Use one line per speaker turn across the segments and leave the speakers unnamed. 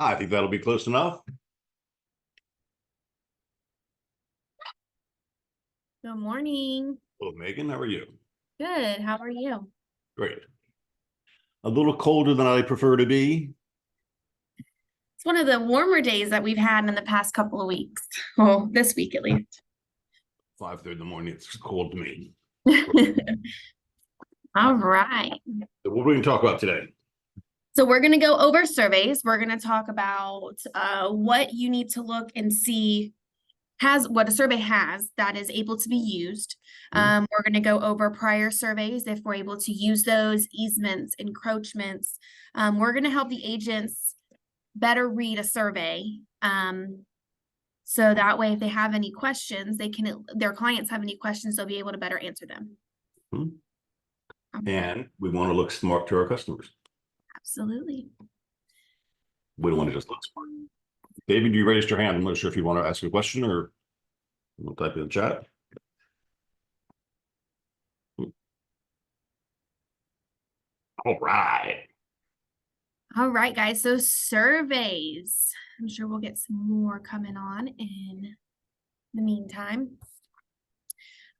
I think that'll be close enough.
Good morning.
Well, Megan, how are you?
Good. How are you?
Great. A little colder than I prefer to be.
It's one of the warmer days that we've had in the past couple of weeks. Well, this week at least.
5:30 in the morning, it's cold to me.
All right.
So what are we going to talk about today?
So we're going to go over surveys. We're going to talk about what you need to look and see what a survey has that is able to be used. We're going to go over prior surveys if we're able to use those, easements, encroachments. We're going to help the agents better read a survey. So that way, if they have any questions, their clients have any questions, they'll be able to better answer them.
And we want to look smart to our customers.
Absolutely.
We don't want to just look smart. David, you raised your hand. I'm not sure if you want to ask a question or we'll type in the chat. All right.
All right, guys. So surveys. I'm sure we'll get some more coming on in the meantime.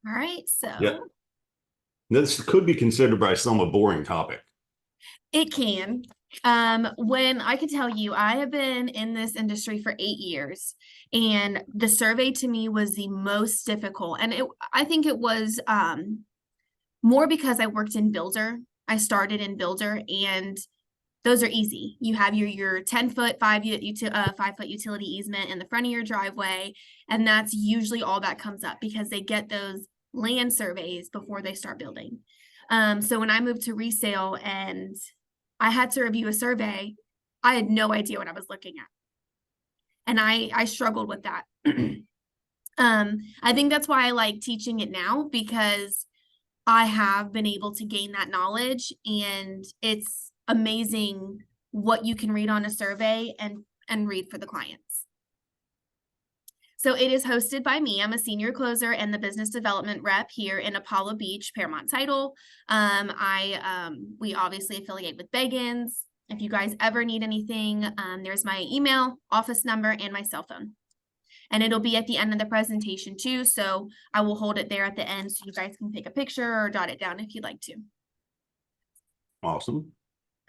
All right. So
yeah. This could be considered by some a boring topic.
It can. When I can tell you, I have been in this industry for 8 years, and the survey to me was the most difficult. And I think it was more because I worked in builder. I started in builder, and those are easy. You have your 10-foot, 5-foot utility easement in the front of your driveway, and that's usually all that comes up because they get those land surveys before they start building. So when I moved to resale and I had to review a survey, I had no idea what I was looking at. And I struggled with that. I think that's why I like teaching it now, because I have been able to gain that knowledge, and it's amazing what you can read on a survey and read for the clients. So it is hosted by me. I'm a senior closer and the business development rep here in Apollo Beach, Paramount Title. We obviously affiliate with Beggins. If you guys ever need anything, there's my email, office number, and my cell phone. And it'll be at the end of the presentation too. So I will hold it there at the end so you guys can take a picture or jot it down if you'd like to.
Awesome.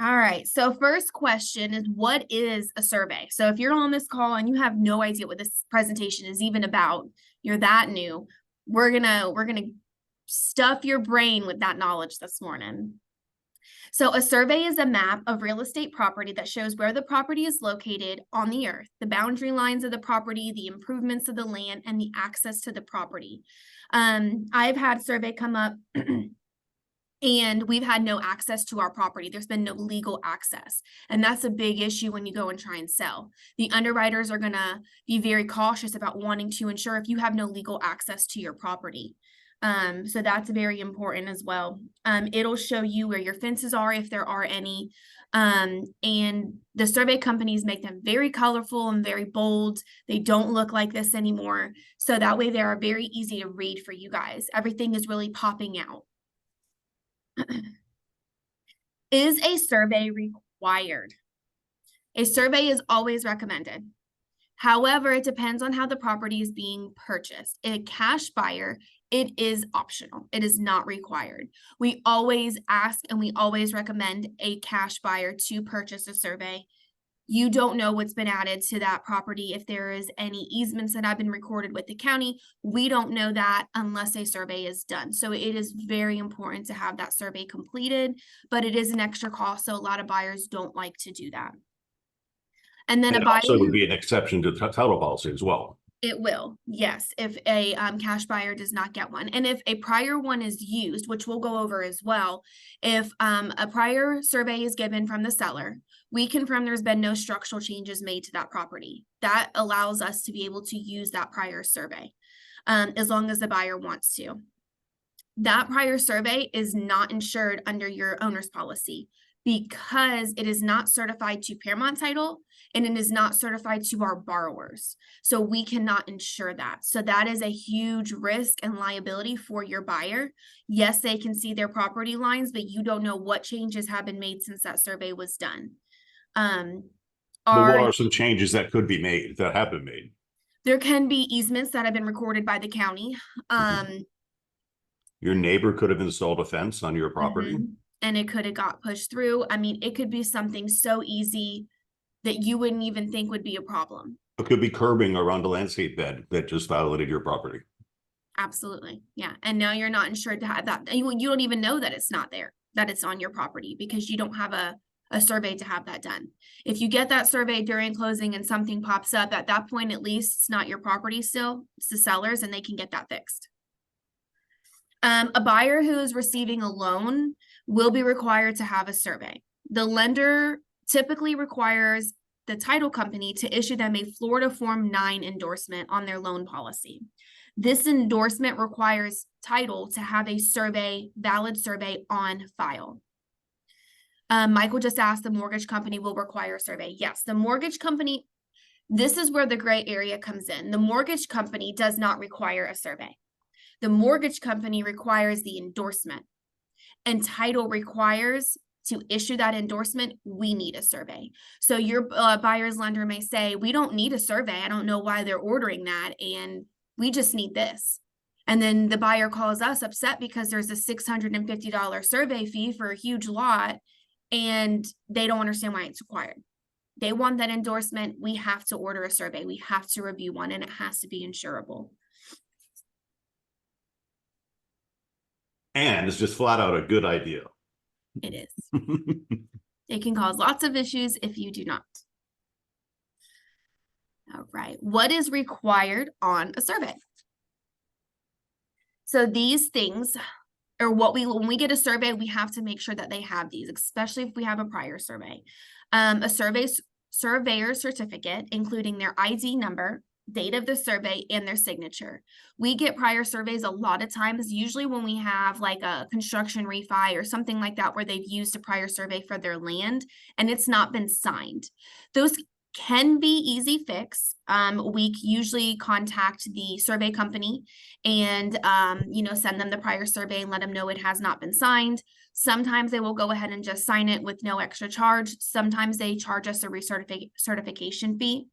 All right. So first question is, what is a survey? So if you're on this call and you have no idea what this presentation is even about, you're that new, we're gonna stuff your brain with that knowledge this morning. So a survey is a map of real estate property that shows where the property is located on the earth, the boundary lines of the property, the improvements of the land, and the access to the property. I've had survey come up and we've had no access to our property. There's been no legal access. And that's a big issue when you go and try and sell. The underwriters are going to be very cautious about wanting to ensure if you have no legal access to your property. So that's very important as well. It'll show you where your fences are, if there are any. And the survey companies make them very colorful and very bold. They don't look like this anymore. So that way they are very easy to read for you guys. Everything is really popping out. Is a survey required? A survey is always recommended. However, it depends on how the property is being purchased. A cash buyer, it is optional. It is not required. We always ask and we always recommend a cash buyer to purchase a survey. You don't know what's been added to that property. If there is any easements that have been recorded with the county, we don't know that unless a survey is done. So it is very important to have that survey completed, but it is an extra cost. So a lot of buyers don't like to do that. And then a buyer
also would be an exception to the title policy as well.
It will, yes, if a cash buyer does not get one. And if a prior one is used, which we'll go over as well, if a prior survey is given from the seller, we confirm there's been no structural changes made to that property. That allows us to be able to use that prior survey, as long as the buyer wants to. That prior survey is not insured under your owner's policy because it is not certified to Paramount Title and it is not certified to our borrowers. So we cannot insure that. So that is a huge risk and liability for your buyer. Yes, they can see their property lines, but you don't know what changes have been made since that survey was done.
But what
are,
are some changes that could be made, that have been made?
there can be easements that have been recorded by the county.
Your neighbor could have installed a fence on your property.
And it could have got pushed through. I mean, it could be something so easy that you wouldn't even think would be a problem.
It could be curbing around a landscape bed that just violated your property.
Absolutely. Yeah. And now you're not insured to have that. You don't even know that it's not there, that it's on your property, because you don't have a survey to have that done. If you get that survey during closing and something pops up, at that point, at least it's not your property still, it's the seller's, and they can get that fixed. A buyer who is receiving a loan will be required to have a survey. The lender typically requires the title company to issue them a Florida Form 9 endorsement on their loan policy. This endorsement requires title to have a survey, valid survey on file. Michael just asked, the mortgage company will require a survey. Yes, the mortgage company, this is where the gray area comes in. The mortgage company does not require a survey. The mortgage company requires the endorsement, and title requires to issue that endorsement, we need a survey. So your buyer's lender may say, we don't need a survey. I don't know why they're ordering that, and we just need this. And then the buyer calls us upset because there's a $650 survey fee for a huge lot, and they don't understand why it's required. They want that endorsement. We have to order a survey. We have to review one, and it has to be insurable.
And it's just flat out a good idea.
It is. It can cause lots of issues if you do not. All right. What is required on a survey? So these things are what when we get a survey, we have to make sure that they have these, especially if we have a prior survey. A surveyor's certificate, including their ID number, date of the survey, and their signature. We get prior surveys a lot of times, usually when we have like a construction refi or something like that, where they've used a prior survey for their land and it's not been signed. Those can be easy fix. We usually contact the survey company and send them the prior survey and let them know it has not been signed. Sometimes they will go ahead and just sign it with no extra charge. Sometimes they charge us a recertification fee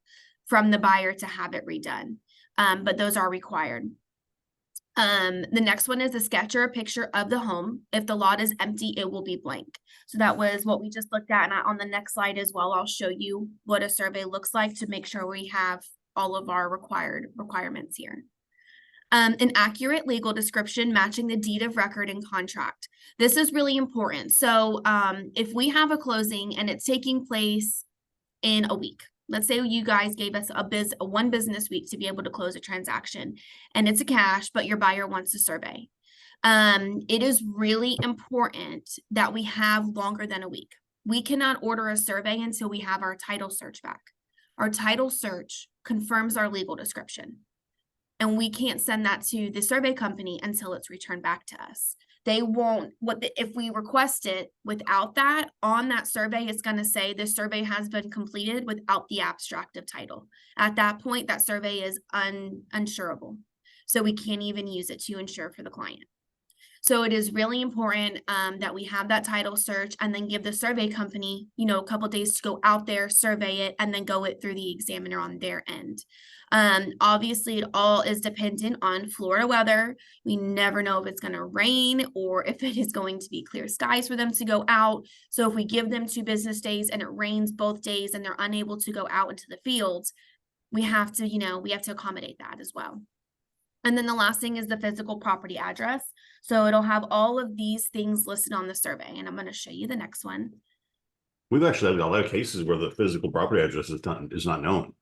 from the buyer to have it redone. But those are required. The next one is a sketch or a picture of the home. If the lot is empty, it will be blank. So that was what we just looked at. And on the next slide as well, I'll show you what a survey looks like to make sure we have all of our requirements here. An accurate legal description matching the deed of record and contract. This is really important. So if we have a closing and it's taking place in a week, let's say you guys gave us a 1 business week to be able to close a transaction, and it's a cash, but your buyer wants a survey. It is really important that we have longer than a week. We cannot order a survey until we have our title search back. Our title search confirms our legal description, and we can't send that to the survey company until it's returned back to us. They won't, if we request it without that, on that survey, it's going to say this survey has been completed without the abstract of title. At that point, that survey is unsurable. So we can't even use it to insure for the client. So it is really important that we have that title search and then give the survey company, a couple of days to go out there, survey it, and then go it through the examiner on their end. Obviously, it all is dependent on Florida weather. We never know if it's going to rain or if it is going to be clear skies for them to go out. So if we give them 2 business days and it rains both days and they're unable to go out into the fields, we have to accommodate that as well. And then the last thing is the physical property address. So it'll have all of these things listed on the survey. And I'm going to show you the next one.
We've actually had a lot of cases where the physical property address is not known.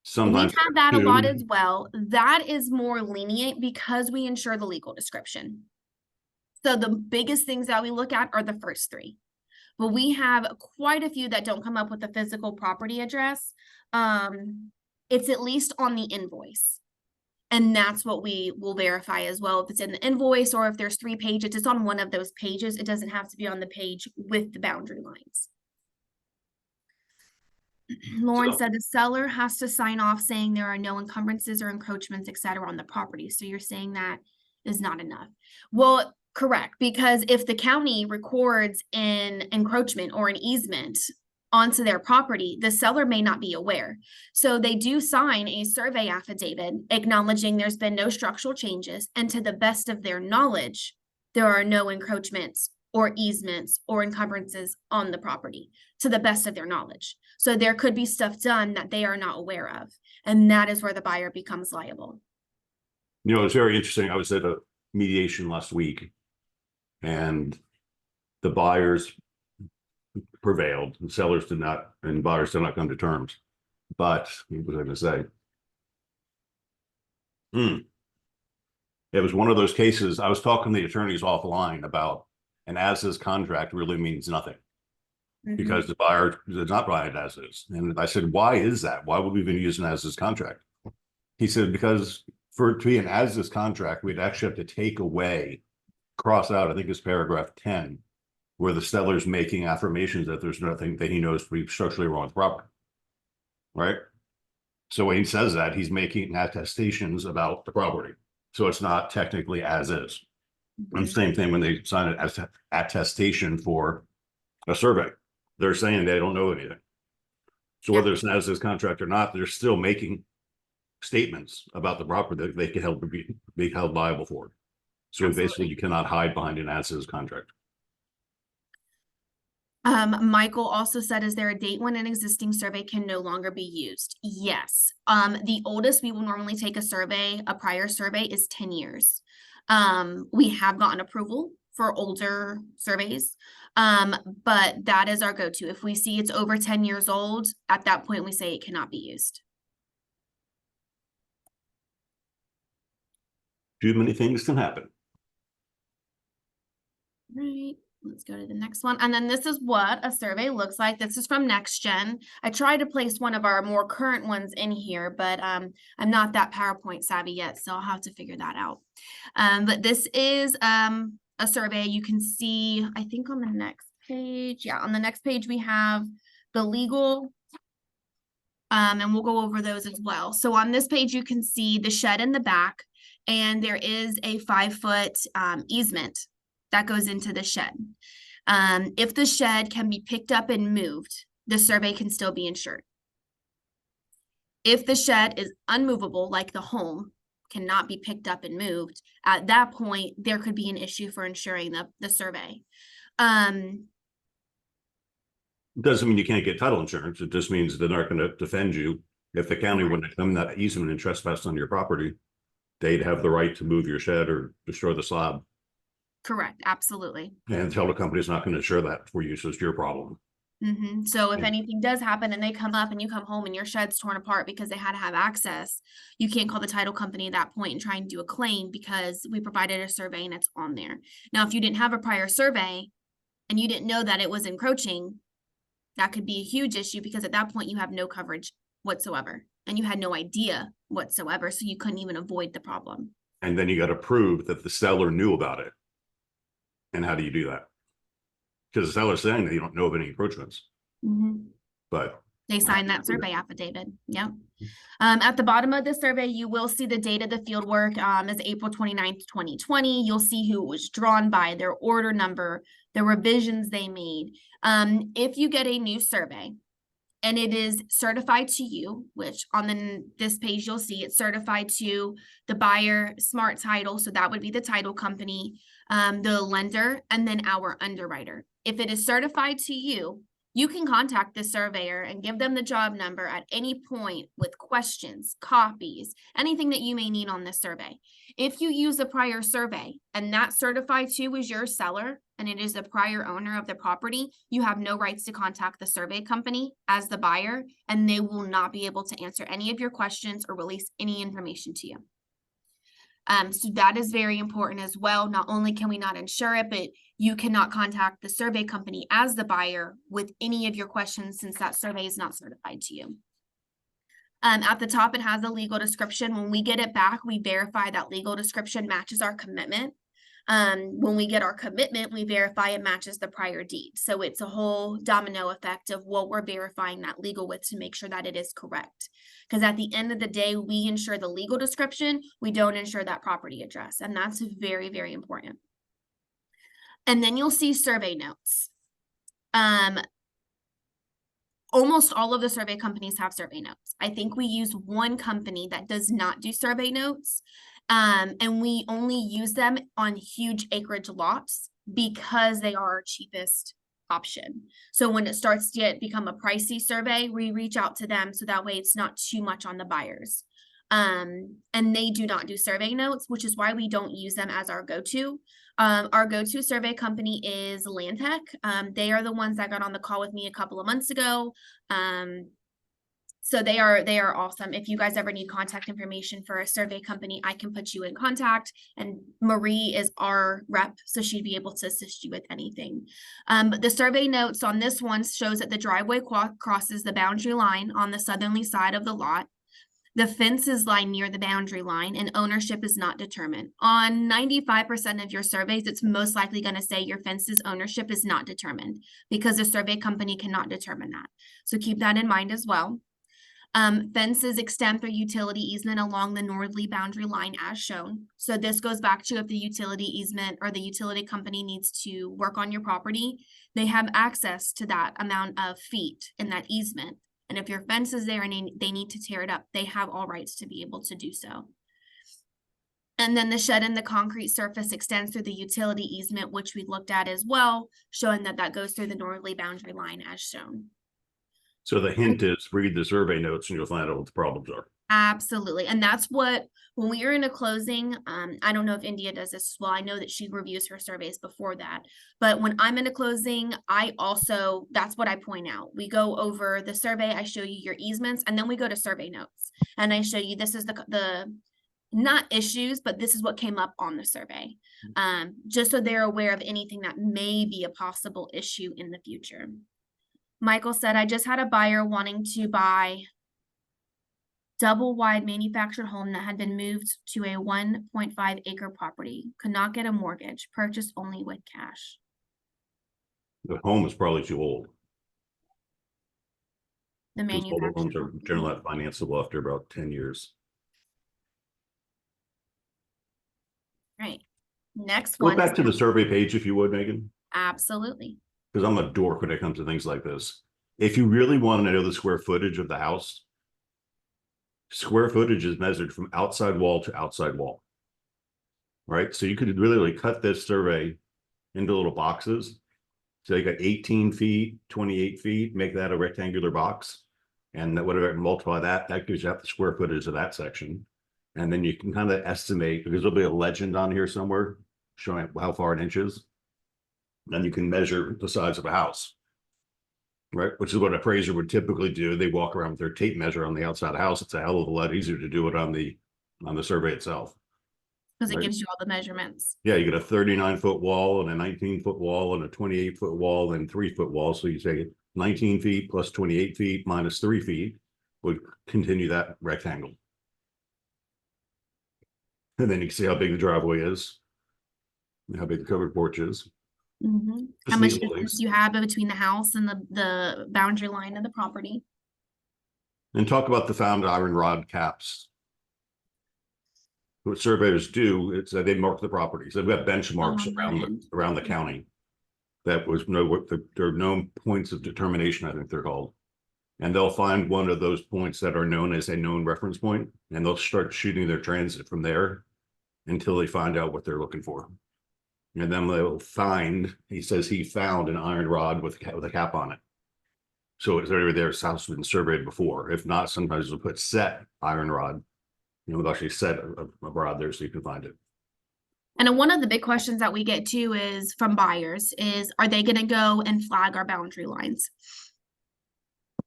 Sometimes
we have that a lot as well. That is more lenient because we insure the legal description. So the biggest things that we look at are the first 3. But we have quite a few that don't come up with the physical property address. It's at least on the invoice. And that's what we will verify as well. If it's in the invoice or if there's 3 pages, it's on one of those pages. It doesn't have to be on the page with the boundary lines. Lauren said the seller has to sign off saying there are no encumbrances or encroachments, etc., on the property. So you're saying that is not enough. Well, correct, because if the county records an encroachment or an easement, onto their property, the seller may not be aware. So they do sign a survey affidavit acknowledging there's been no structural changes, and to the best of their knowledge, there are no encroachments or easements or encumbrances on the property, to the best of their knowledge. So there could be stuff done that they are not aware of, and that is where the buyer becomes liable.
You know, it's very interesting. I was at a mediation last week, and the buyers prevailed. The sellers did not, and buyers did not come to terms. But what was I going to say? It was one of those cases. I was talking to the attorneys offline about an as-is contract really means nothing because the buyer does not buy it as is. And I said, why is that? Why would we even use an as-is contract? He said, because for it to be an as-is contract, we'd actually have to take away, cross out, I think it's paragraph 10, where the seller's making affirmations that there's nothing that he knows to be structurally wrong with the property. Right? So when he says that, he's making attestations about the property. So it's not technically as is. And same thing when they sign an attestation for a survey. They're saying they don't know anything. So whether it's an as-is contract or not, they're still making statements about the property that they can be held liable for. So basically, you cannot hide behind an as-is contract.
Michael also said, is there a date when an existing survey can no longer be used? Yes. The oldest we will normally take a prior survey is 10 years. We have gotten approval for older surveys, but that is our go-to. If we see it's over 10 years old, at that point, we say it cannot be used.
Too many things can happen.
Right. Let's go to the next one. And then this is what a survey looks like. This is from NextGen. I tried to place one of our more current ones in here, but I'm not that PowerPoint savvy yet, so I'll have to figure that out. But this is a survey. You can see, I think on the next page. Yeah, on the next page we have the legal, and we'll go over those as well. So on this page, you can see the shed in the back, and there is a 5-foot easement that goes into the shed. If the shed can be picked up and moved, the survey can still be insured. If the shed is unmovable, like the home cannot be picked up and moved, at that point, there could be an issue for insuring the survey.
Doesn't mean you can't get title insurance. It just means they're not going to defend you. If the county wouldn't come that easement and trespass on your property, they'd have the right to move your shed or destroy the slab.
Correct, absolutely.
And tell the company's not going to insure that for you, so it's your problem.
So if anything does happen and they come up and you come home and your shed's torn apart because they had to have access, you can't call the title company at that point and try and do a claim because we provided a survey and it's on there. Now, if you didn't have a prior survey and you didn't know that it was encroaching, that could be a huge issue because at that point you have no coverage whatsoever and you had no idea whatsoever, so you couldn't even avoid the problem.
And then you got to prove that the seller knew about it. And how do you do that? Because the seller's saying that you don't know of any encroachments. But
they signed that survey affidavit. Yep. At the bottom of the survey, you will see the date of the field work is April 29th, 2020. You'll see who it was drawn by, their order number, the revisions they made. If you get a new survey and it is certified to you, which on this page you'll see it's certified to the buyer, Smart Title, so that would be the title company, the lender, and then our underwriter. If it is certified to you, you can contact the surveyor and give them the job number at any point with questions, copies, anything that you may need on this survey. If you use a prior survey and that certified to is your seller and it is the prior owner of the property, you have no rights to contact the survey company as the buyer, and they will not be able to answer any of your questions or release any information to you. So that is very important as well. Not only can we not insure it, but you cannot contact the survey company as the buyer with any of your questions since that survey is not certified to you. At the top, it has a legal description. When we get it back, we verify that legal description matches our commitment. When we get our commitment, we verify it matches the prior deed. So it's a whole domino effect of what we're verifying that legal with to make sure that it is correct. Because at the end of the day, we insure the legal description, we don't insure that property address. And that's very, very important. And then you'll see survey notes. almost all of the survey companies have survey notes. I think we use one company that does not do survey notes. And we only use them on huge acreage lots because they are our cheapest option. So when it starts to become a pricey survey, we reach out to them so that way it's not too much on the buyers. And they do not do survey notes, which is why we don't use them as our go-to. Our go-to survey company is Land Tech. They are the ones that got on the call with me a couple of months ago. So they are awesome. If you guys ever need contact information for a survey company, I can put you in contact, and Marie is our rep, so she'd be able to assist you with anything. But the survey notes on this one shows that the driveway crosses the boundary line on the southerly side of the lot. The fence is lying near the boundary line and ownership is not determined. On 95% of your surveys, it's most likely going to say your fence's ownership is not determined because the survey company cannot determine that. So keep that in mind as well. Fences extend through utility easement along the northerly boundary line as shown. So this goes back to if the utility easement or the utility company needs to work on your property, they have access to that amount of feet in that easement. And if your fence is there and they need to tear it up, they have all rights to be able to do so. And then the shed and the concrete surface extends through the utility easement, which we looked at as well, showing that that goes through the northerly boundary line as shown.
So the hint is read the survey notes and you'll find out what the problems are.
Absolutely. And that's what, when we are in a closing, I don't know if India does this as well. I know that she reviews her surveys before that, but when I'm in a closing, that's what I point out. We go over the survey, I show you your easements, and then we go to survey notes. And I show you, this is the not issues, but this is what came up on the survey. Just so they're aware of anything that may be a possible issue in the future. Michael said, I just had a buyer wanting to buy double wide manufactured home that had been moved to a 1.5 acre property. Could not get a mortgage, purchased only with cash.
The home is probably too old.
The
Because mobile homes
manufactured
are
home.
generally not financeable after about 10 years.
Right. Next
Go
one.
back to the survey page if you would, Megan.
Absolutely.
Because I'm a dork when it comes to things like this. If you really want to know the square footage of the house, square footage is measured from outside wall to outside wall. Right? So you could really cut this survey into little boxes. So you got 18 feet, 28 feet, make that a rectangular box. And whatever, multiply that gives you out the square footage of that section. And then you can kind of estimate, because there'll be a legend on here somewhere showing how far in inches. Then you can measure the size of a house, right? Which is what an appraiser would typically do. They walk around with their tape measure on the outside of the house. It's a hell of a lot easier to do it on the survey itself.
Because it
Right.
gives you all the measurements.
Yeah, you get a 39-foot wall and a 19-foot wall and a 28-foot wall and 3-foot wall. So you say 19 feet plus 28 feet minus 3 feet would continue that rectangle. And then you can see how big the driveway is, and how big the covered porch is.
How much distance you have between the house and the boundary line of the property.
And talk about the found iron rod caps. What surveyors do, it's they mark the properties. They've got benchmarks around the county. That was there are known points of determination, I think they're called. And they'll find one of those points that are known as a known reference point, and they'll start shooting their transit from there until they find out what they're looking for. And then they'll find, he says he found an iron rod with a cap on it. So it's already there, house has been surveyed before. If not, sometimes they'll put set iron rod. They'll actually set a rod there so you can find it.
And one of the big questions that we get too is from buyers is, are they going to go and flag our boundary lines?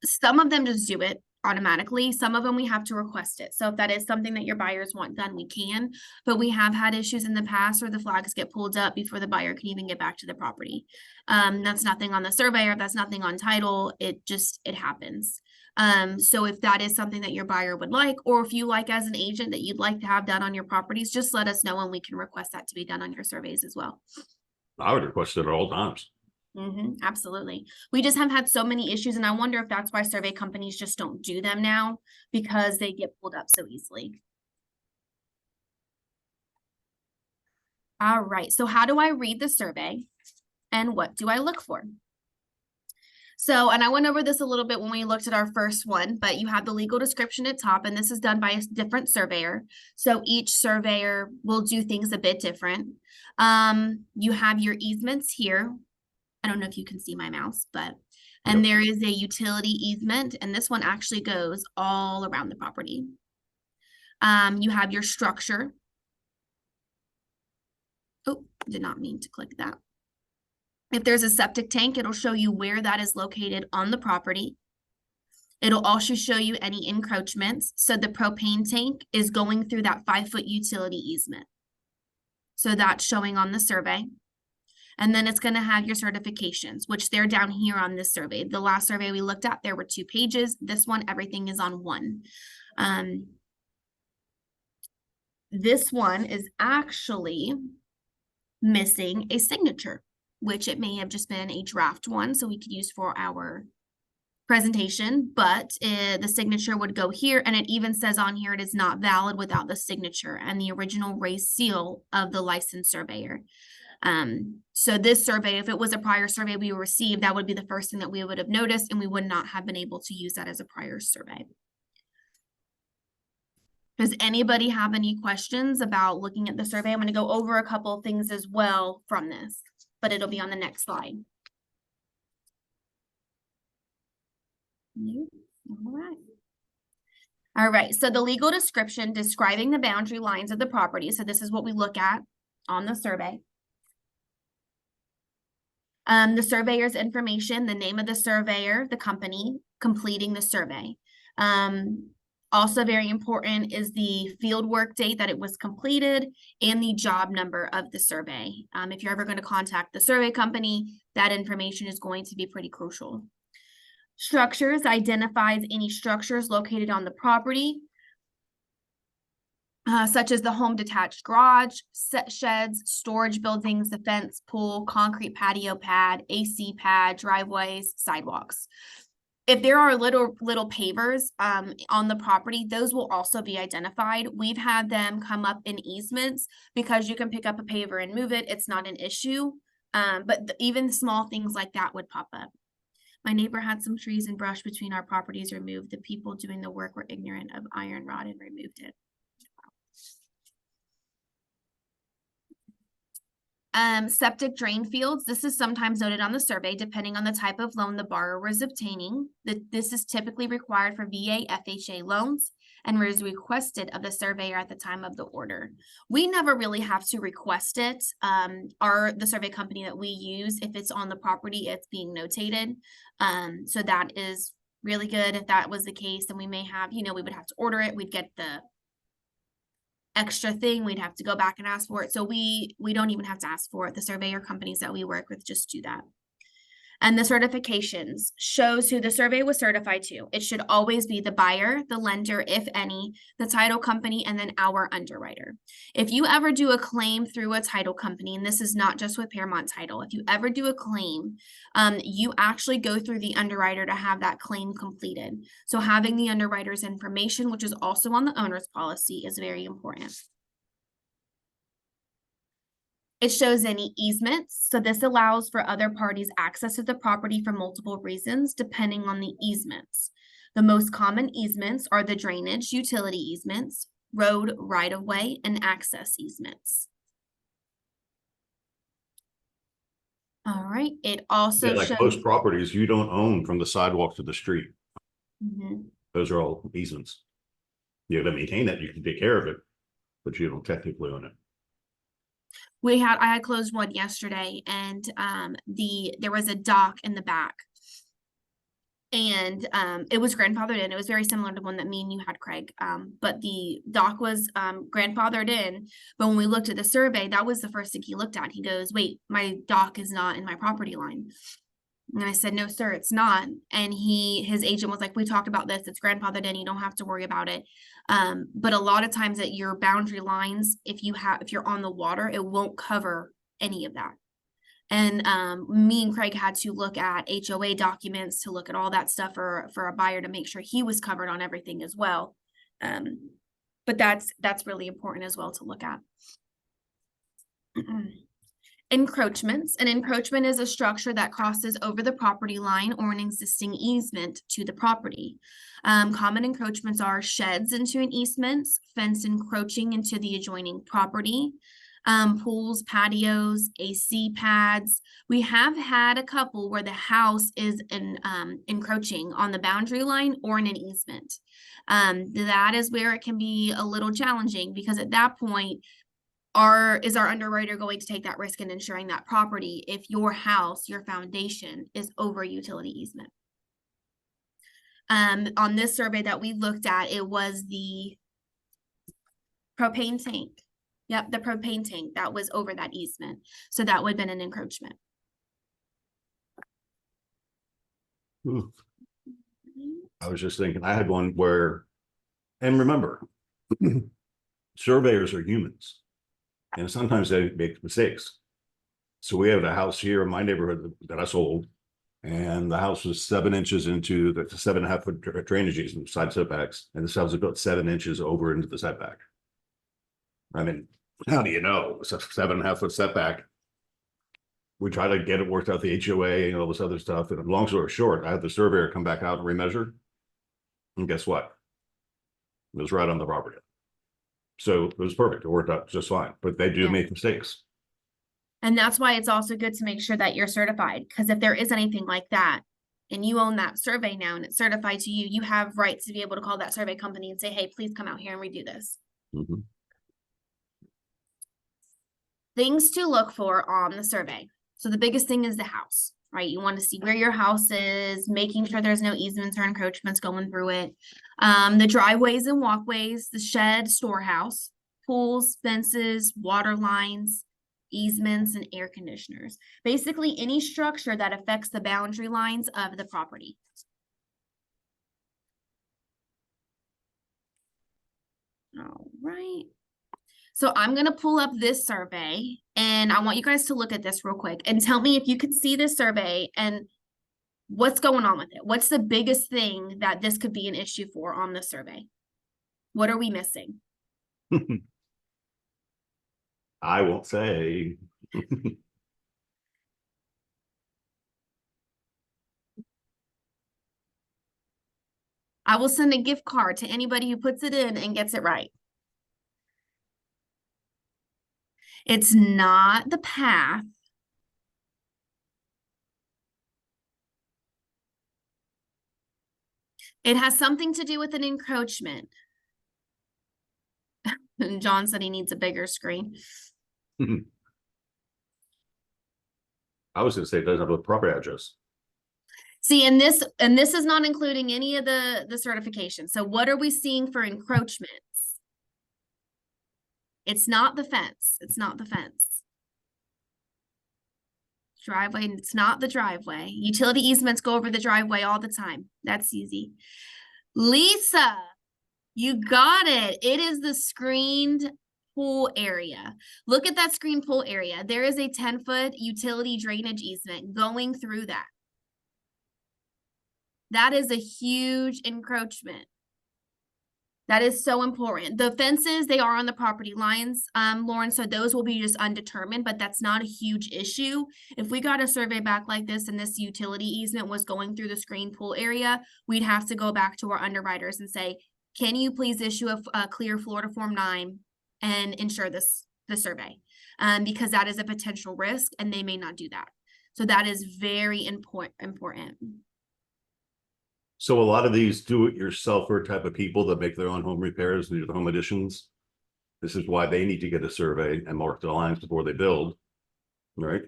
Some of them just do it automatically. Some of them we have to request it. So if that is something that your buyers want done, we can, but we have had issues in the past where the flags get pulled up before the buyer can even get back to the property. That's nothing on the surveyor. That's nothing on title. It happens. So if that is something that your buyer would like, or if you like as an agent that you'd like to have done on your properties, just let us know and we can request that to be done on your surveys as well.
I would request it at all times.
Absolutely. We just have had so many issues, and I wonder if that's why survey companies just don't do them now, because they get pulled up so easily. All right. So how do I read the survey and what do I look for? So, and I went over this a little bit when we looked at our first one, but you have the legal description at top, and this is done by a different surveyor. So each surveyor will do things a bit different. You have your easements here. I don't know if you can see my mouse, but, and there is a utility easement, and this one actually goes all around the property. You have your structure. Oh, did not mean to click that. If there's a septic tank, it'll show you where that is located on the property. It'll also show you any encroachments. So the propane tank is going through that 5-foot utility easement. So that's showing on the survey. And then it's going to have your certifications, which they're down here on this survey. The last survey we looked at, there were 2 pages. This one, everything is on 1. This one is actually missing a signature, which it may have just been a draft one, so we could use for our presentation, but the signature would go here, and it even says on here it is not valid without the signature and the original raised seal of the licensed surveyor. So this survey, if it was a prior survey we received, that would be the first thing that we would have noticed, and we would not have been able to use that as a prior survey. Does anybody have any questions about looking at the survey? I'm going to go over a couple of things as well from this, but it'll be on the next slide. All right. All right, so the legal description describing the boundary lines of the property. So this is what we look at on the survey. The surveyor's information, the name of the surveyor, the company completing the survey. Also very important is the field work date that it was completed and the job number of the survey. If you're ever going to contact the survey company, that information is going to be pretty crucial. Structures identifies any structures located on the property, such as the home detached garage, sheds, storage buildings, the fence, pool, concrete patio pad, AC pad, driveways, sidewalks. If there are little pavers on the property, those will also be identified. We've had them come up in easements because you can pick up a paver and move it. It's not an issue, but even small things like that would pop up. My neighbor had some trees and brush between our properties removed. The people doing the work were ignorant of iron rod and removed it. Septic drain fields. This is sometimes noted on the survey, depending on the type of loan the borrower is obtaining. This is typically required for VA, FHA loans and is requested of the surveyor at the time of the order. We never really have to request it. The survey company that we use, if it's on the property, it's being notated. So that is really good. If that was the case, then we may have, we would have to order it. We'd get the extra thing, we'd have to go back and ask for it. So we don't even have to ask for it. The surveyor companies that we work with just do that. And the certifications shows who the survey was certified to. It should always be the buyer, the lender, if any, the title company, and then our underwriter. If you ever do a claim through a title company, and this is not just with Paramount Title, if you ever do a claim, you actually go through the underwriter to have that claim completed. So having the underwriter's information, which is also on the owner's policy, is very important. It shows any easements. So this allows for other parties access to the property for multiple reasons, depending on the easements. The most common easements are the drainage, utility easements, road right-of-way, and access easements. All right. It also
like
shows
most properties you don't own from the sidewalk to the street. Those are all easements. You have to maintain that. You can take care of it, but you don't technically own it.
I had closed one yesterday, and there was a dock in the back, and it was grandfathered in. It was very similar to one that me and you had, Craig, but the dock was grandfathered in. But when we looked at the survey, that was the first thing he looked at. He goes, wait, my dock is not in my property line. And I said, no, sir, it's not. And his agent was like, we talked about this. It's grandfathered in. You don't have to worry about it. But a lot of times at your boundary lines, if you're on the water, it won't cover any of that. And me and Craig had to look at HOA documents to look at all that stuff for a buyer to make sure he was covered on everything as well. But that's really important as well to look at. Encroachments. An encroachment is a structure that crosses over the property line or an existing easement to the property. Common encroachments are sheds into an easement, fence encroaching into the adjoining property, pools, patios, AC pads. We have had a couple where the house is encroaching on the boundary line or in an easement. That is where it can be a little challenging, because at that point, is our underwriter going to take that risk in insuring that property if your house, your foundation, is over utility easement? On this survey that we looked at, it was the propane tank. Yep, the propane tank that was over that easement. So that would have been an encroachment.
I was just thinking, I had one where, and remember, surveyors are humans, and sometimes they make mistakes. So we have a house here in my neighborhood that I sold, and the house was 7 inches into the 7.5 foot drainage easement, side setbacks, and this house is about 7 inches over into the setback. I mean, how do you know? It's a 7.5 foot setback. We try to get it worked out, the HOA and all this other stuff. And long story short, I had the surveyor come back out and remeasure. And guess what? It was right on the property. So it was perfect. It worked out just fine, but they do make mistakes.
And that's why it's also good to make sure that you're certified, because if there is anything like that and you own that survey now and it's certified to you, you have rights to be able to call that survey company and say, hey, please come out here and redo this.
Mm-hmm.
Things to look for on the survey. So the biggest thing is the house, right? You want to see where your house is, making sure there's no easements or encroachments going through it. The driveways and walkways, the shed, storehouse, pools, fences, water lines, easements, and air conditioners. Basically any structure that affects the boundary lines of the property. All right. So I'm going to pull up this survey and I want you guys to look at this real quick and tell me if you can see this survey and what's going on with it. What's the biggest thing that this could be an issue for on the survey? What are we missing?
I won't say.
I will send a gift card to anybody who puts it in and gets it right. It's not the path. It has something to do with an encroachment. And John said he needs a bigger screen.
I was going to say it doesn't have a property address.
See, and this is not including any of the certification. So what are we seeing for encroachments? It's not the fence. It's not the fence. Driveway, it's not the driveway. Utility easements go over the driveway all the time. That's easy. Lisa, you got it. It is the screened pool area. Look at that screened pool area. There is a 10-foot utility drainage easement going through that. That is a huge encroachment. That is so important. The fences, they are on the property lines, Lauren, so those will be just undetermined, but that's not a huge issue. If we got a survey back like this and this utility easement was going through the screen pool area, we'd have to go back to our underwriters and say, can you please issue a clear Florida Form 9 and insure the survey? Because that is a potential risk and they may not do that. So that is very important.
So a lot of these do-it-yourselfer type of people that make their own home repairs and do the home additions, this is why they need to get a survey and mark the lines before they build, right?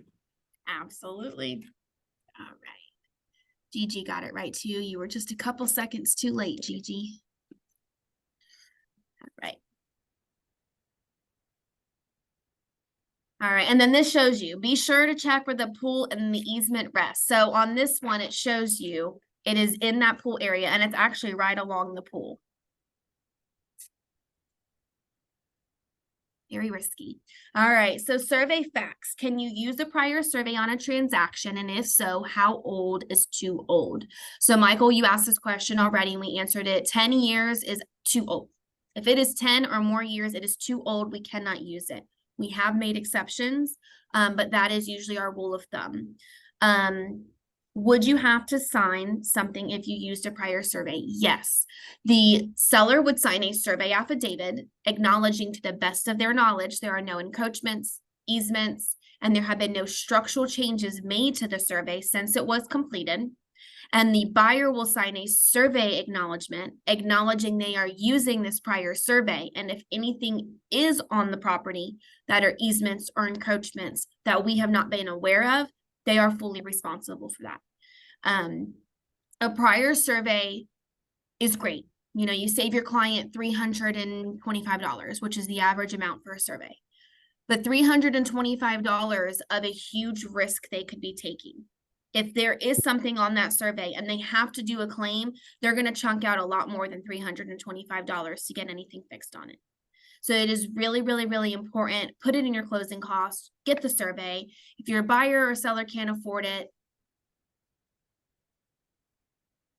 Absolutely. All right. Gigi got it right too. You were just a couple seconds too late, Gigi. All right. All right, and then this shows you, be sure to check where the pool and the easement rest. So on this one, it shows you it is in that pool area and it's actually right along the pool. Very risky. All right, so survey facts. Can you use a prior survey on a transaction? And if so, how old is too old? So Michael, you asked this question already and we answered it. 10 years is too old. If it is 10 or more years, it is too old. We cannot use it. We have made exceptions, but that is usually our rule of thumb. Would you have to sign something if you used a prior survey? Yes. The seller would sign a survey affidavit acknowledging to the best of their knowledge there are no encroachments, easements, and there have been no structural changes made to the survey since it was completed. And the buyer will sign a survey acknowledgement acknowledging they are using this prior survey. And if anything is on the property that are easements or encroachments that we have not been aware of, they are fully responsible for that. A prior survey is great. You know, you save your client $325, which is the average amount for a survey. But $325 of a huge risk they could be taking. If there is something on that survey and they have to do a claim, they're going to chunk out a lot more than $325 to get anything fixed on it. So it is really, really, really important. Put it in your closing costs, get the survey. If your buyer or seller can't afford it,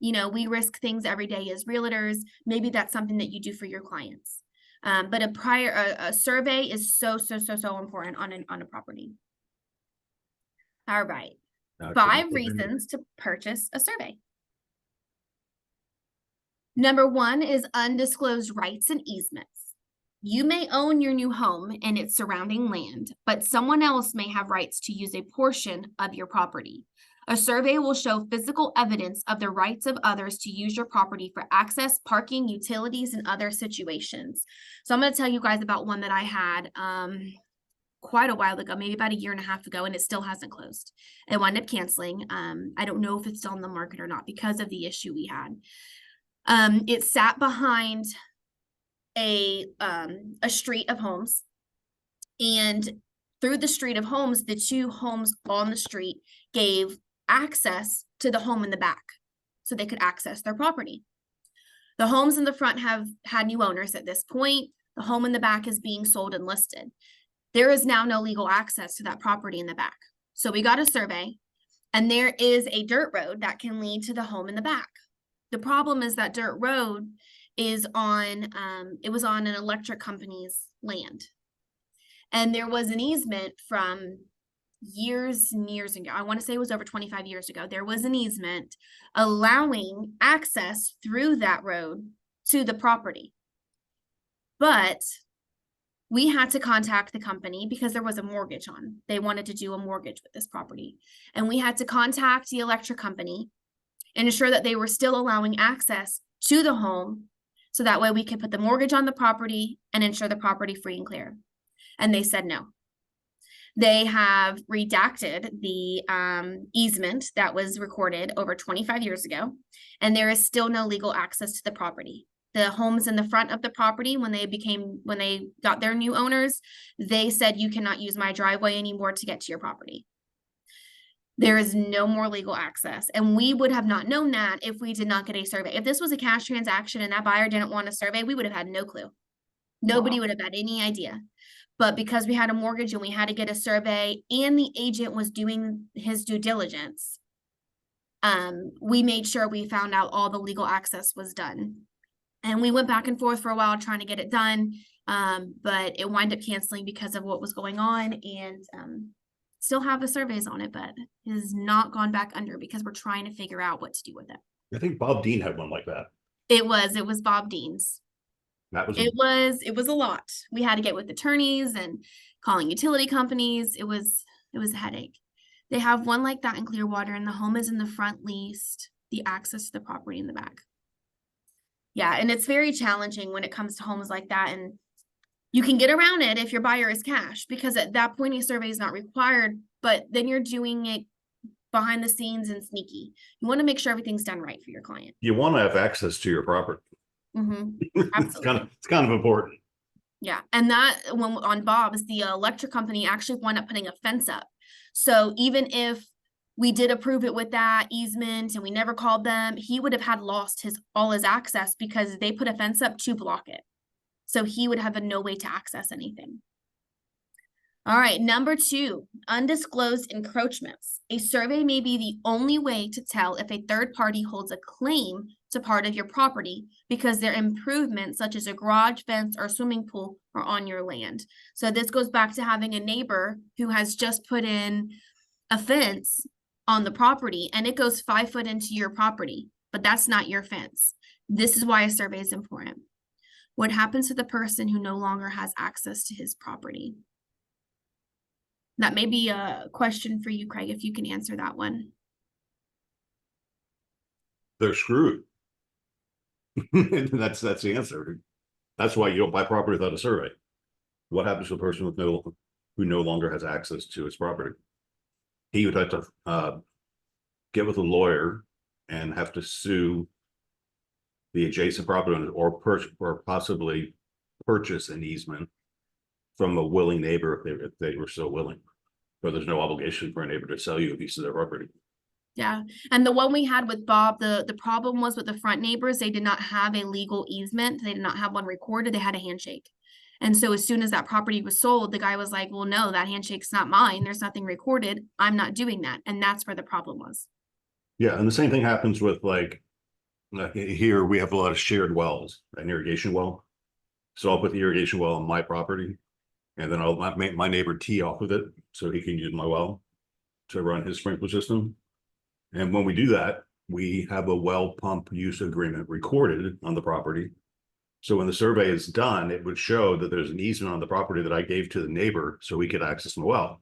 you know, we risk things every day as realtors. Maybe that's something that you do for your clients. But a survey is so important on a property. All right. 5 reasons to purchase a survey. Number 1 is undisclosed rights and easements. You may own your new home and its surrounding land, but someone else may have rights to use a portion of your property. A survey will show physical evidence of the rights of others to use your property for access, parking, utilities, and other situations. So I'm going to tell you guys about one that I had quite a while ago, maybe about a year and a half ago, and it still hasn't closed. It wound up canceling. I don't know if it's still on the market or not because of the issue we had. It sat behind a street of homes, and through the street of homes, the 2 homes on the street gave access to the home in the back so they could access their property. The homes in the front have had new owners at this point. The home in the back is being sold and listed. There is now no legal access to that property in the back. So we got a survey, and there is a dirt road that can lead to the home in the back. The problem is that dirt road is on, it was on an electric company's land. And there was an easement from years and years ago. I want to say it was over 25 years ago. There was an easement allowing access through that road to the property. But we had to contact the company because there was a mortgage on. They wanted to do a mortgage with this property. And we had to contact the electric company and ensure that they were still allowing access to the home so that way we could put the mortgage on the property and ensure the property free and clear. And they said no. They have redacted the easement that was recorded over 25 years ago, and there is still no legal access to the property. The homes in the front of the property, when they got their new owners, they said you cannot use my driveway anymore to get to your property. There is no more legal access. And we would have not known that if we did not get a survey. If this was a cash transaction and that buyer didn't want a survey, we would have had no clue. Nobody would have had any idea. But because we had a mortgage and we had to get a survey and the agent was doing his due diligence, we made sure we found out all the legal access was done. And we went back and forth for a while trying to get it done, but it wound up canceling because of what was going on, and still have the surveys on it, but it has not gone back under because we're trying to figure out what to do with it.
I think Bob Dean had one like that.
It was Bob Dean's.
That was
It was a lot. We had to get with attorneys and calling utility companies. It was a headache. They have one like that in Clearwater, and the home is in the front leased, the access to the property in the back. Yeah, and it's very challenging when it comes to homes like that. And you can get around it if your buyer is cash, because at that point a survey is not required, but then you're doing it behind the scenes and sneaky. You want to make sure everything's done right for your client.
You want to have access to your property.
Absolutely.
It's kind of important.
Yeah, and that when on Bob's, the electric company actually wound up putting a fence up. So even if we did approve it with that easement and we never called them, he would have had lost all his access because they put a fence up to block it. So he would have no way to access anything. All right, number 2, undisclosed encroachments. A survey may be the only way to tell if a third party holds a claim to part of your property because their improvements such as a garage, fence, or swimming pool are on your land. So this goes back to having a neighbor who has just put in a fence on the property and it goes 5 foot into your property, but that's not your fence. This is why a survey is important. What happens to the person who no longer has access to his property? That may be a question for you, Craig, if you can answer that one.
They're screwed. That's the answer. That's why you don't buy property without a survey. What happens to a person with who no longer has access to his property? He would have to get with a lawyer and have to sue the adjacent property owner or possibly purchase an easement from a willing neighbor if they were so willing. But there's no obligation for a neighbor to sell you a piece of their property.
Yeah. And the one we had with Bob, the problem was with the front neighbors, they did not have a legal easement. They did not have one recorded. They had a handshake. And so as soon as that property was sold, the guy was like, well, no, that handshake's not mine. There's nothing recorded. I'm not doing that. And that's where the problem was.
Yeah. And the same thing happens with like here we have a lot of shared wells, an irrigation well. So I'll put the irrigation well on my property and then I'll make my neighbor tee off of it so he can use my well to run his sprinkler system. And when we do that, we have a well pump use agreement recorded on the property. So when the survey is done, it would show that there's an easement on the property that I gave to the neighbor so he could access my well.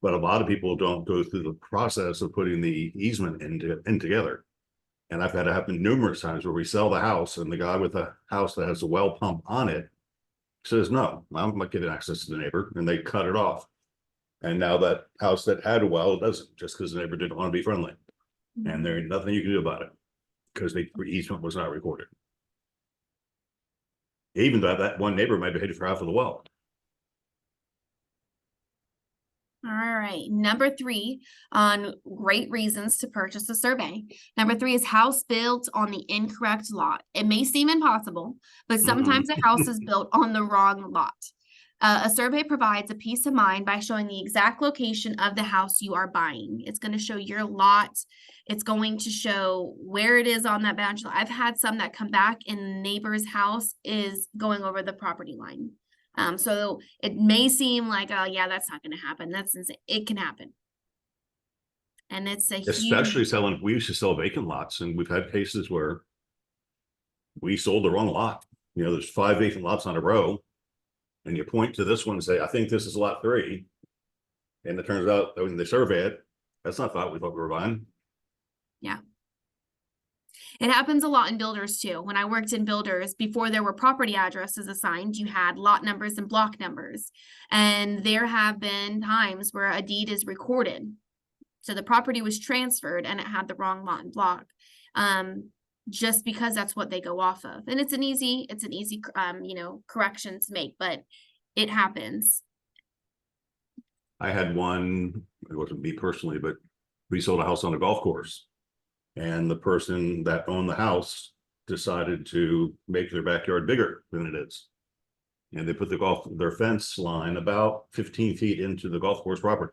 But a lot of people don't go through the process of putting the easement in together. And I've had it happen numerous times where we sell the house and the guy with the house that has a well pump on it says, no, I'm not giving access to the neighbor, and they cut it off. And now that house that had a well doesn't, just because the neighbor didn't want to be friendly. And there ain't nothing you can do about it because the easement was not recorded. Even though that one neighbor might have paid for half of the well.
All right. Number 3 on great reasons to purchase a survey. Number 3 is house built on the incorrect lot. It may seem impossible, but sometimes a house is built on the wrong lot. A survey provides a peace of mind by showing the exact location of the house you are buying. It's going to show your lot. It's going to show where it is on that boundary. I've had some that come back and the neighbor's house is going over the property line. So it may seem like, oh yeah, that's not going to happen. That's insane. It can happen. And it's
especially selling, we used to sell vacant lots and we've had cases where we sold the wrong lot. You know, there's 5 vacant lots on a row. And you point to this one and say, I think this is lot 3. And it turns out that when they survey it, that's not what we thought we were buying.
Yeah. It happens a lot in builders too. When I worked in builders, before there were property addresses assigned, you had lot numbers and block numbers. And there have been times where a deed is recorded. So the property was transferred and it had the wrong lot and block. Just because that's what they go off of. And it's an easy, correction to make, but it happens.
I had one, it wasn't me personally, but we sold a house on a golf course. And the person that owned the house decided to make their backyard bigger than it is. And they put their fence line about 15 feet into the golf course property.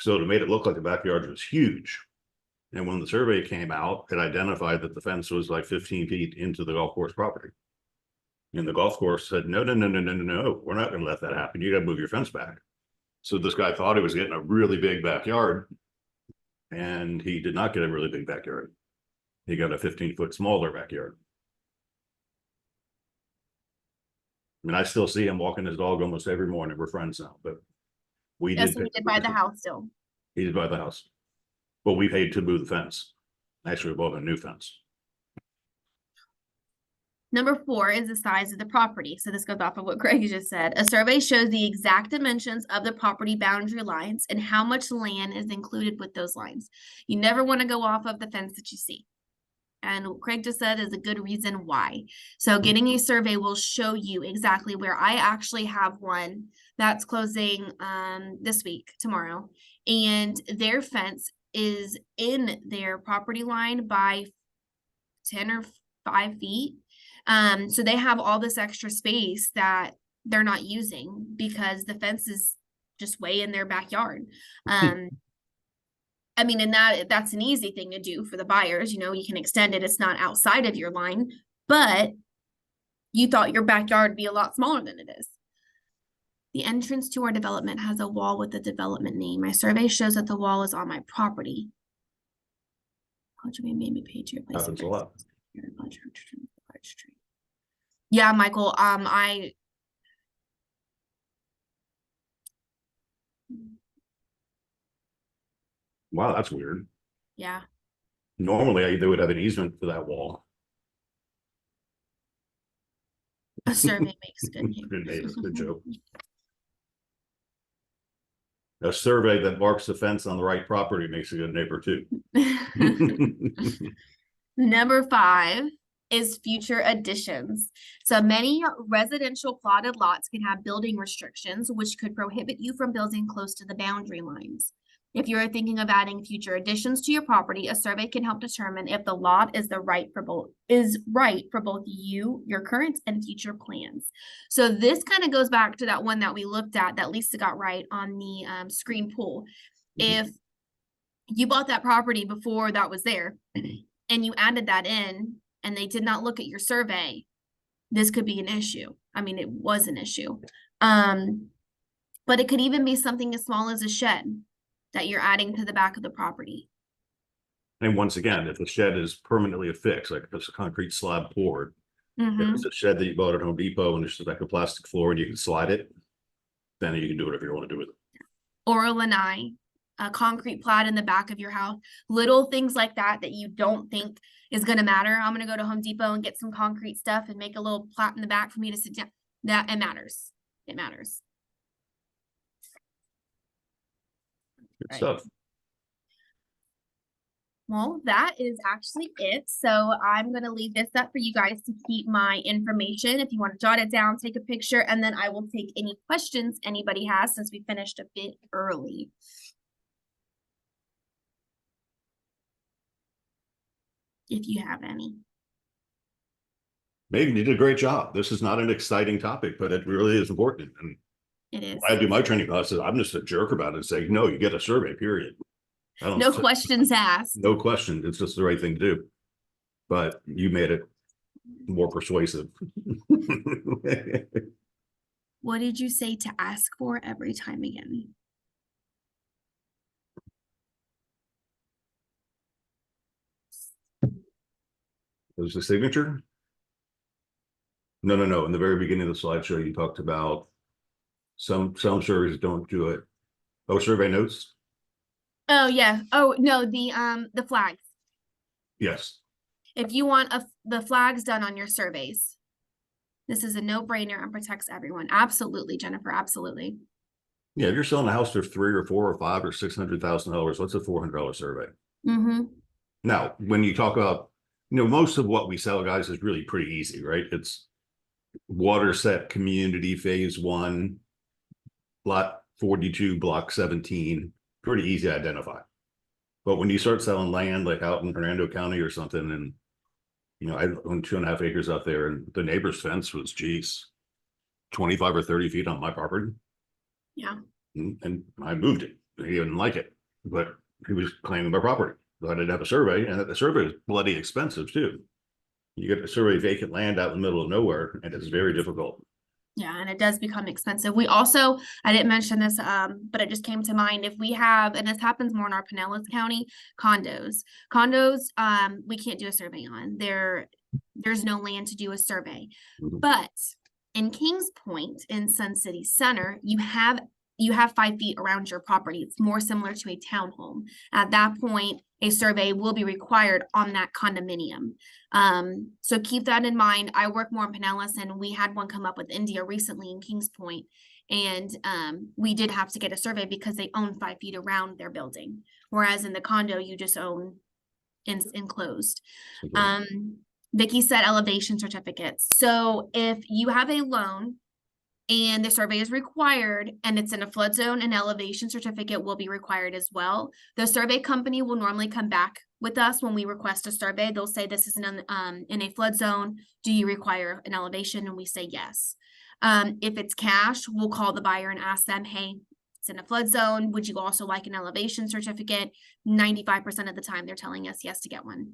So it made it look like the backyard was huge. And when the survey came out, it identified that the fence was like 15 feet into the golf course property. And the golf course said, no, we're not going to let that happen. You got to move your fence back. So this guy thought he was getting a really big backyard. And he did not get a really big backyard. He got a 15-foot smaller backyard. I mean, I still see him walking his dog almost every morning. We're friends now, but
we did buy the house still.
He did buy the house. But we paid to move the fence. Actually, we bought a new fence.
Number 4 is the size of the property. So this goes off of what Greg just said. A survey shows the exact dimensions of the property boundary lines and how much land is included with those lines. You never want to go off of the fence that you see. And what Craig just said is a good reason why. So getting a survey will show you exactly where. I actually have one that's closing this week, tomorrow. And their fence is in their property line by 10 or 5 feet. So they have all this extra space that they're not using because the fence is just way in their backyard. I mean, and that's an easy thing to do for the buyers, you know, you can extend it, it's not outside of your line, but you thought your backyard would be a lot smaller than it is. The entrance to our development has a wall with the development name. My survey shows that the wall is on my property. Maybe pay to replace
Happens a lot.
Yeah, Michael,
Wow, that's weird.
yeah,
Normally, they would have an easement for that wall.
a survey makes good
Good neighbor,
neighbors.
good joke. A survey that marks the fence on the right property makes a good neighbor too.
Number 5 is future additions. So many residential plotted lots can have building restrictions, which could prohibit you from building close to the boundary lines. If you are thinking of adding future additions to your property, a survey can help determine if the lot is right for both you, your current and future plans. So this kind of goes back to that one that we looked at that Lisa got right on the screen pool. If you bought that property before that was there and you added that in and they did not look at your survey, this could be an issue. I mean, it was an issue. But it could even be something as small as a shed that you're adding to the back of the property.
And once again, if the shed is permanently affixed, like if it's a concrete slab poured, if it's a shed that you bought at Home Depot and there's like a plastic floor and you can slide it, then you can do whatever you want to do with it.
Or a lanai, a concrete plat in the back of your house, little things like that that you don't think is going to matter. I'm going to go to Home Depot and get some concrete stuff and make a little plat in the back for me to sit down. That it matters. It matters.
Good stuff.
Well, that is actually it. So I'm going to leave this up for you guys to keep my information. If you want to jot it down, take a picture, and then I will take any questions anybody has since we finished a bit early. If you have any.
Megan, you did a great job. This is not an exciting topic, but it really is important. And
it is.
when I do my training classes, I'm just a jerk about it and say, no, you get a survey, period.
No questions asked.
No question. It's just the right thing to do. But you made it more persuasive.
What did you say to ask for every time again?
Was the signature? No. In the very beginning of the slideshow, you talked about some surveys don't do it. Oh, survey notes?
Oh yeah. Oh no, the flags.
Yes.
If you want the flags done on your surveys, this is a no-brainer and protects everyone. Absolutely, Jennifer. Absolutely.
Yeah, if you're selling a house for $300,000 or $400,000 or $500,000 or $600,000, what's a $400 survey? Now, when you talk about, most of what we sell, guys, is really pretty easy, right? It's water set community phase 1, lot 42, block 17, pretty easy to identify. But when you start selling land like out in Hernando County or something, and I own 2.5 acres out there, and the neighbor's fence was, 25 or 30 feet on my property.
Yeah.
And I moved it. He didn't like it, but he was claiming my property. So I didn't have a survey, and the survey is bloody expensive too. You get to survey vacant land out in the middle of nowhere, and it's very difficult.
Yeah, and it does become expensive. We also, I didn't mention this, but it just came to mind. If we have, and this happens more in our Pinellas County, condos, we can't do a survey on. There's no land to do a survey. But in Kings Point, in Sun City Center, you have 5 feet around your property. It's more similar to a townhome. At that point, a survey will be required on that condominium. So keep that in mind. I work more in Pinellas, and we had one come up with India recently in Kings Point. And we did have to get a survey because they own 5 feet around their building. Whereas in the condo, you just own enclosed. Vicki said elevation certificates. So if you have a loan and the survey is required and it's in a flood zone, an elevation certificate will be required as well. The survey company will normally come back with us when we request a survey. They'll say, this is in a flood zone. Do you require an elevation? And we say yes. If it's cash, we'll call the buyer and ask them, hey, it's in a flood zone. Would you also like an elevation certificate? 95% of the time, they're telling us yes to get one.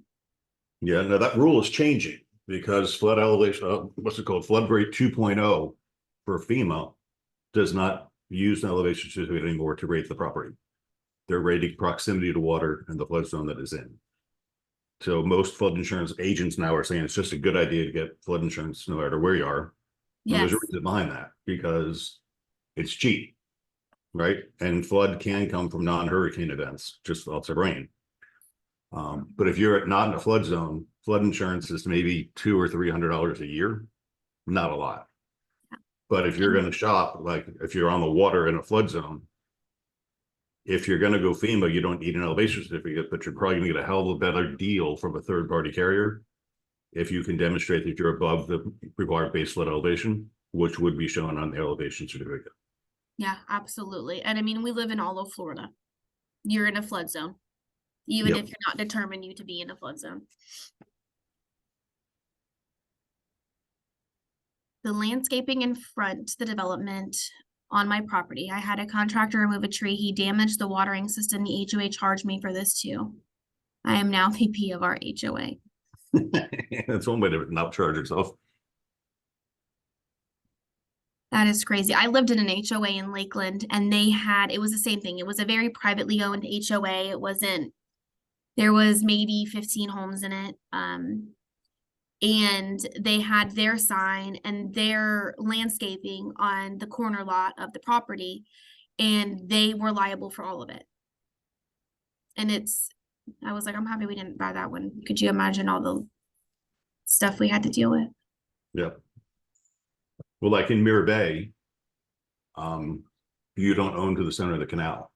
Yeah, no, that rule is changing because flood elevation, what's it called? Flood rate 2.0 for FEMA does not use an elevation certificate anymore to rate the property. They're rating proximity to water and the flood zone that is in. So most flood insurance agents now are saying it's just a good idea to get flood insurance no matter where you are. And there's a
Yes.
reason behind that because it's cheap, right? And flood can come from non-hurricane events, just lots of rain. But if you're not in a flood zone, flood insurance is maybe $200 or $300 a year, not a lot. But if you're going to shop, like if you're on the water in a flood zone, if you're going to go FEMA, you don't need an elevation certificate, but you're probably going to get a hell of a better deal from a third-party carrier if you can demonstrate that you're above the required base flood elevation, which would be shown on the elevation certificate.
Yeah, absolutely. And I mean, we live in all of Florida. You're in a flood zone, even
Yep.
if you're not determined you to be in a flood zone. The landscaping in front, the development on my property. I had a contractor remove a tree. He damaged the watering system. The HOA charged me for this too. I am now VP of our HOA.
That's one way to not charge yourself.
That is crazy. I lived in an HOA in Lakeland and it was the same thing. It was a very privately owned HOA. There was maybe 15 homes in it. And they had their sign and their landscaping on the corner lot of the property, and they were liable for all of it. And I was like, I'm happy we didn't buy that one. Could you imagine all the stuff we had to deal with?
Yeah. Well, like in Mirror Bay, you don't own to the center of the canal.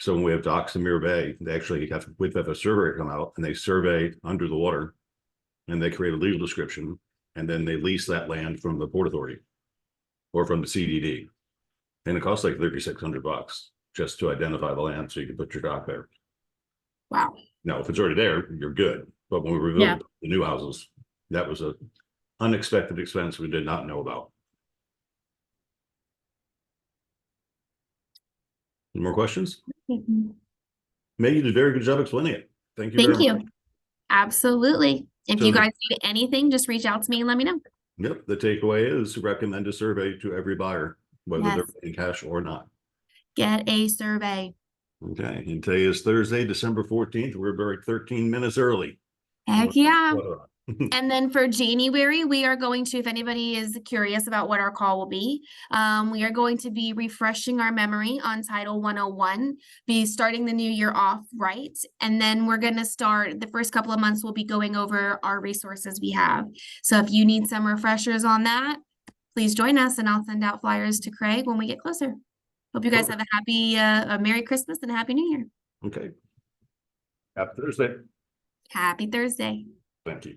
So when we have docks in Mirror Bay, they actually have a surveyor come out and they survey under the water and they create a legal description and then they lease that land from the Port Authority or from the CDD. And it costs like $3,600 just to identify the land so you can put your dock there.
Wow.
Now, if it's already there, you're good. But when we were building the new houses, that was an unexpected expense we did not know about. Any more questions? Maggie, you did a very good job explaining it. Thank you very much.
Thank you. Absolutely. If you guys need anything, just reach out to me and let me know.
Yep. The takeaway is recommend a survey to every buyer, whether they're paying cash or not.
Get a survey.
Okay. And today is Thursday, December 14th. We're about 13 minutes early.
Heck yeah. And then for January, we are going to, if anybody is curious about what our call will be, we are going to be refreshing our memory on Title 101, be starting the new year off right. And then we're going to start, the first couple of months, we'll be going over our resources we have. So if you need some refreshers on that, please join us and I'll send out flyers to Craig when we get closer. Hope you guys have a happy, a Merry Christmas and a Happy New Year.
Okay. Happy Thursday.
Happy Thursday.
Thank you.